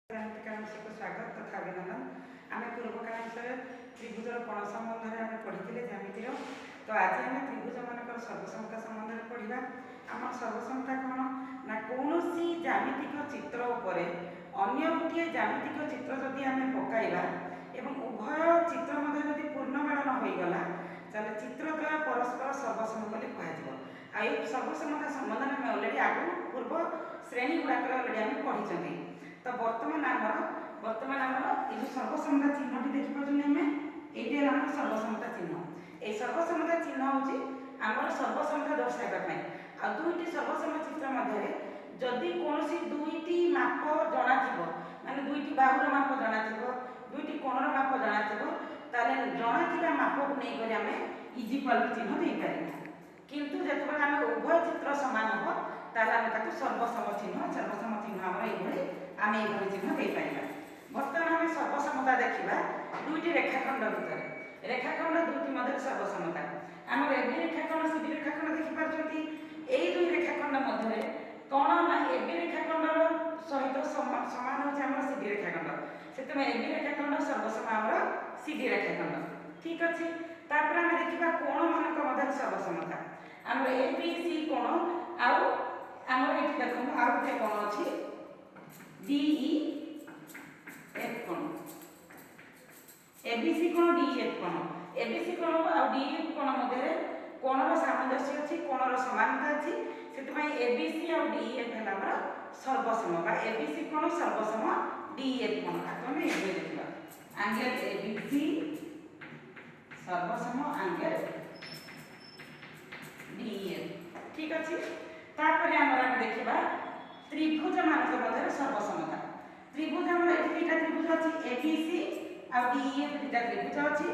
को स्वागत तथा अभिनंदन। आम पूर्वकाल विषय त्रिभुजर कोण संबंध में आम पढ़ी ज्यामितिर। तो आज आम त्रिभुज मान सर्वसमता संबंध में पढ़ा। आम सर्वसमता कौन ना कौन ज्यामितिक चित्र उपर अन्य गोटे ज्यामितिक चित्र जदि आम पकाइबा एवं उभय चित्र मध्य पूर्ण मेलन होगला ताले चित्रद्वय परस्पर सर्वसम बोली कह। आई सर्वसमता संबंध में अलरेडी आगु पूर्व श्रेणी गुड़ाक अलरेडी आम पढ़ी। तो वर्तमान आमर ये सर्वसमता चिन्हटी देखिए ये आम सर्वसमता चिन्ह। ये सर्वसमता चिन्ह हूँ आमर सर्वसमता दर्शाइवाई आ दुईटी सर्वसम चित्र मध्य जदि कौन दुईटी माप जना माने दुईटी बाहुर माप जना दुईटी कोणर माप जना जना माप को लेकर आम इजिक्वाल चिन्ह दे पार। किंतु जिते आम उभय चित्र सामान हम ताकि सर्वसम चिन्ह आम ये आम ये चिन्ह दे पार। बर्तमान आम सर्वसमता देखा दुईटी रेखाखंड भितर रेखाखंड दुईटी मध्य सर्वसमता आम एबी रेखाखंड सीडी रेखाखंड देखिपारे। यही दुई रेखाखंड मध्य कौन ना एबी रेखाखंड सहित सामान हो सीडी रेखाखंड से एबी रेखाखंड सर्वसम आम सीडी रेखाखंड ठीक अच्छे। तापर आम देखा कोण मान मध्य सर्वसमता आम ए बी सी कोण आमर ये देखो आउ गोटे कोण अच्छी डीई एफ कोण एबीसी कोण डीएफ कोण एबीसी कोण आ डीएफ कोण मध्य कोणर सामंजस्य अच्छी कोणर समानता अच्छी से एबीसी आ डीएफ है आमर सर्वसम बा एबीसी कोण सर्वसम डीएफ कोण आम ये देखा एंगल एबीसी सर्वसम एंगल डीएफ ठीक अच्छे। तापर आम देखा त्रिभुज मान मध्य सर्वसमता त्रिभुज आम दुईटा त्रिभुज अच्छी एबीसी आ डीएफ दुईटा त्रिभुज अच्छी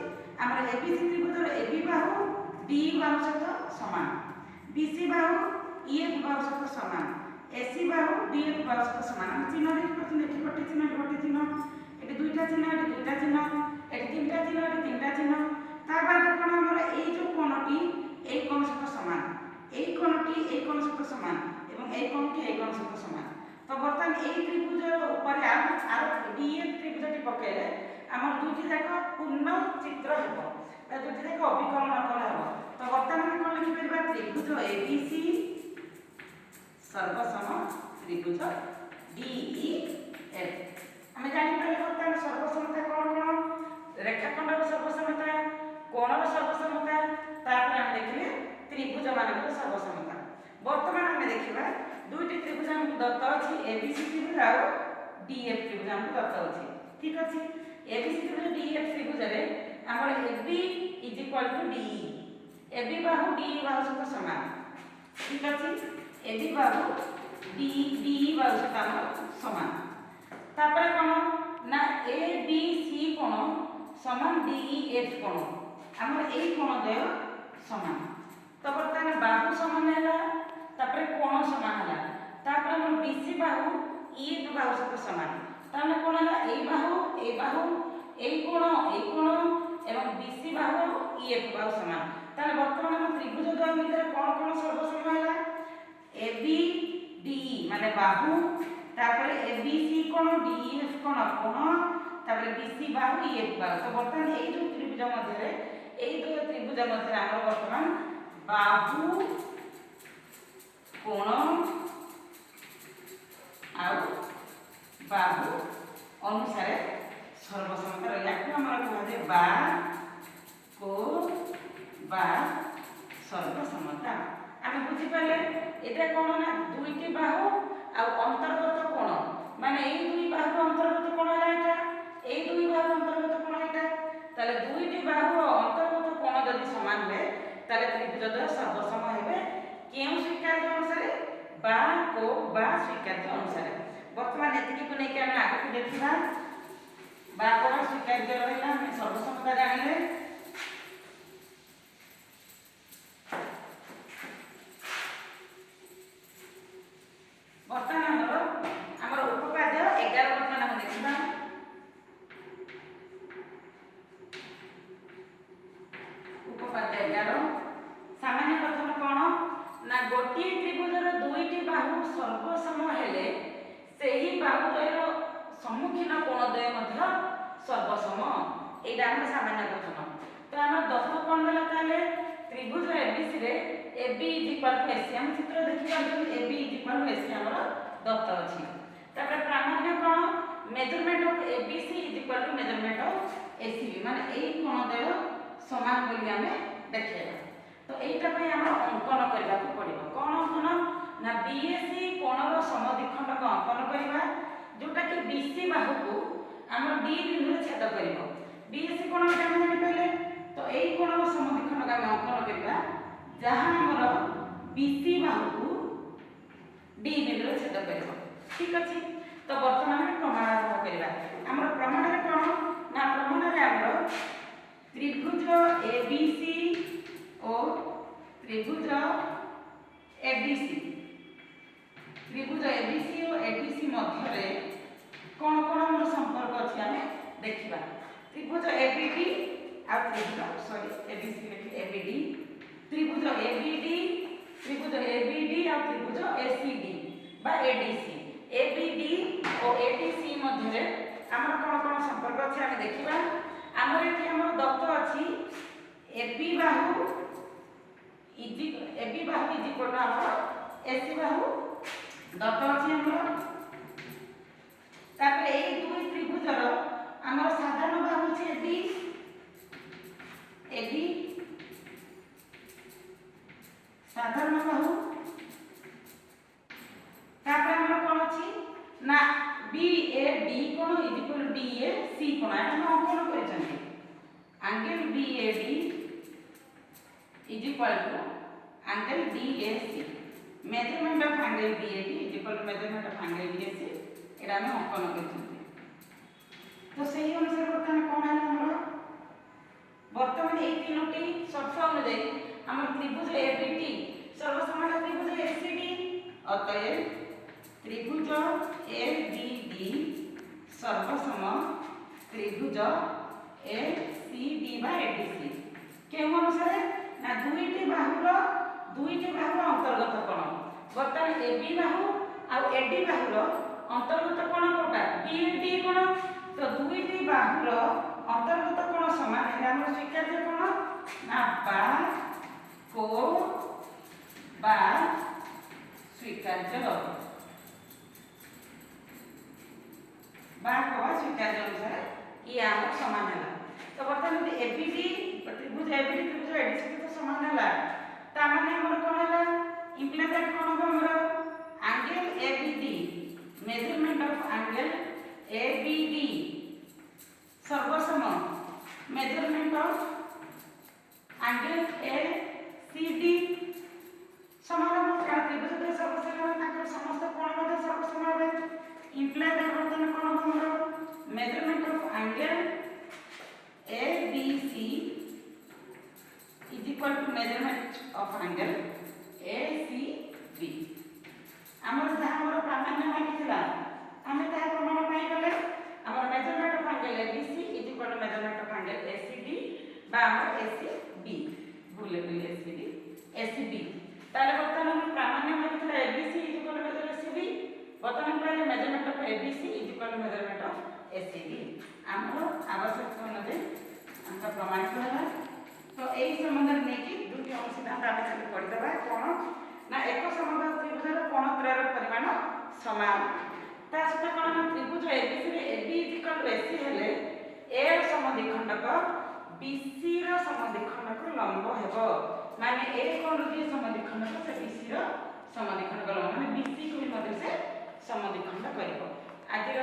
आम एबीसी त्रिभुजर एबी बाहु डी बाहु सहित सामान बीसी बाहु ईएफ बाहु सहित सामान एसी बाहु डीएफ बाहु सहित सामान चिन्ह देखिए गोटे चिन्ह गोटे चिन्ह ये दुईटा चिन्ह ये दुईटा चिन्ह ये तीनटा चिन्ह ये तीनटा चिन्ह तार कौन आम जो कोणटी ये कोण सहित सामान এই কোণটি এই কোণ সহিত সমান এবং এই কোণটি এই কোণ সহিত সমান। তো বর্তমান এই ত্রিভুজের উপরে আর ডিএফ ত্রিভুজটি পকাইলে আমার দুইটি যাক পূর্ণ চিত্র হব বা দুইটি যাক অবিকলন করা হব। তো বর্তমান কোণ লিখি পারিবা ত্রিভুজ এবিসি সর্বসম ত্রিভুজ ডিইএফ। আমি জানি পারি বর্তমান সর্বসমতা কোণ কোণ রেখাখণ্ডর সর্বসমতা কোণর সর্বসমতা তারপরে আমি দেখিলে त्रिभुज मान सर्वसमता। बर्तमान आम देखा दुईटी त्रिभुज आमको दत्त अच्छी एबीसी त्रिभुज आ डीएफ त्रिभुज आमको दत्त अच्छी ठीक अच्छे। एबीसी त्रिभुज डीएफ त्रिभुज आम AB is equal to DE AB बाहु डीई बाहु सहित सामान ठीक अच्छे। एबी बाहु डीई बाहु सहित सामान तापर कौन ना ए बी सी कोण समान डीईएफ कोण आम ए कोण द्वय समान। तो बर्तमान बाहु समान है कोण समान है बीसी बाहु ईएफ बाहु सहित समान ताने कोण है ए बाहु ए कोण एवं बीसी बाहु ईएफ बाहु समान। ताने बर्तमान हम त्रिभुज द्वय भितर कोण कोण सर्वसम है एबी डीई माने बाहु तापर एबीसी कोण डीएफ कोण बीसी बाहु ईएफ बाहु। तो बर्तमान ए जो त्रिभुज मध्य ए दो त्रिभुज मध्य आम बर्तमान बाहु कोण आउ बाहु अनुसार सर्वसमता रहा कहुए बा को बा सर्वसमता। आम बुझीपारे ये कौन ना दुईटी बाहु आ अंतर्गत कोण माने ये दुई बाहु अंतर्गत कोण है ये दुई बाहु अंतर्गत कोण है ताले दुईटी बाहु अंतर्गत कोण यदि समान हुए ताले त्रिभुज द्वय सर्वसम हेबे केउ स्वीकार्य अनुसार बा को बा स्वीकार्य अनुसार। वर्तमान एतिकी को लेके हम आगे देखिबा बा को बा स्वीकार्य रहला हम सर्वसमता जानिले। वर्तमान हमर उपपाद्य 11 वर्तमान हम देखिबा उपपाद्य 11 सामान्य प्रथम कौन ना गोटे त्रिभुजर दुईटी बाहु सर्वसम हेले से ही बाहुद्वयर सम्मुख एटा हम सामान्य प्रथम तो हम दत्त कोन देला ताले त्रिभुज एबीसी रे AB = AC हम चित्र देखि पाछन AB = AC हमर दत्त अछि तापर प्रामाण्य कोन measurement of ABC = measurement of ACB माने एई कोन देह समान बोली हमें देखेबा तो एटा पय हम अंकन करबा को पड़िबो कोन अंकन ना BAC कोणर समद्विखंडक अंकन करबा जोटा कि BC बाहु को हमर D बिंदु रे छेद करबो BAC कोण हम जानि पहिले तो एई कोणर समद्विखंडक हम अंकन करबा जहां हमर BC बाहु को D बिंदु रे छेद करबो ठीक अछि तो वर्तमान हम प्रमाण आरंभ करबा हमर प्रमाण रे कोन ना प्रमाण रे हमर त्रिभुज ABC और त्रिभुज ABC त्रिभुज ABC और ABC मध्य रे कोन कोन हमर संपर्क अछि हमें देखिबा त्रिभुज ABD आ त्रिभुज ABC लिखि ABD त्रिभुज ABD त्रिभुज ABD आ त्रिभुज ACD बा ADC ABD और ADC मध्य रे हमर कोन कोन संपर्क अछि हमें देखिबा हमर एठी हमर दत्त अछि AB Bahu AB Bahu is equal to हमर AC बाहु दत्त अछि हमर तापर एई दुई त्रिभुजर हमर साधारण बाहु अछि AB साधारण बाहु तापर हमर कोन अछि ना BAD कोन इज इक्वल टू DAC कोन हम अंकन करिसथि angle BAD is equal to angle DAC measurement of angle BAD is equal to measurement of angle DAC एटा हम अंकन करिसथि तो सही अनुसार वर्तमान कोन है हमर वर्तमान एई तीनोटी शर्त अनुसार हमर त्रिभुज ABD सर्वसमान त्रिभुज ACD अतएव त्रिभुज ABD सर्वसम त्रिभुज ACD बा ADC केउ अनुसार ना दुईटी बाहुर अंतर्गत कोण वर्तमान AB बाहु आ AD बाहुर अंतर्गत कोण कोटा BD कोण तो दुईटी बाहुर अंतर्गत कोण समान है हमर स्वीकार्य कोण ना बा को बा स्वीकार्य स्वीकार्य अनुसार ये आम समान है तो बर्तमान ABD त्रिभुज ABD त्रिभुज ADC तो समान है ता माने हमर कोन है इंप्लाई दैट कोन हो हमर angle ABD measurement of angle ABD सर्वसम मेजरमेंट ऑफ एंगल ACD समान का त्रिभुज सर्वसम ताकर समस्त कोण मध्ये सर्वसम है इंप्लाई दैट बर्तन कोन हमर measurement of angle ABC is equal to measurement of angle ACB हमर जहां हमर प्रामाण्य मानिथिला हमें ता प्रमाण पाई गले हमर measurement of angle ABC is equal to measurement of angle ACD बा हमर ACB भूले गले ACB ताले बर्तन हम प्रामाण्य मानिथिला ABC is equal to measurement ACB बर्तन पाइले measurement of ABC is equal to measurement of ACB हमर आवश्यकता अनुसार हमका प्रमाणित होला तो एई संबंध ने कि दुटी सिद्धांत आमे चली पढ़ी देबा कोन ना एक समबाहु त्रिभुजर कोणत्रयर परिमाण समान ता सहित कोन ना त्रिभुज ABC रे AB AC हेले A र समद्विखंडक BC र समद्विखंडक लंब हेबो माने A कोन जे समद्विखंडक से BC र समद्विखंडक लंब माने BC को मध्य से समद्विखंड करिवो आजिर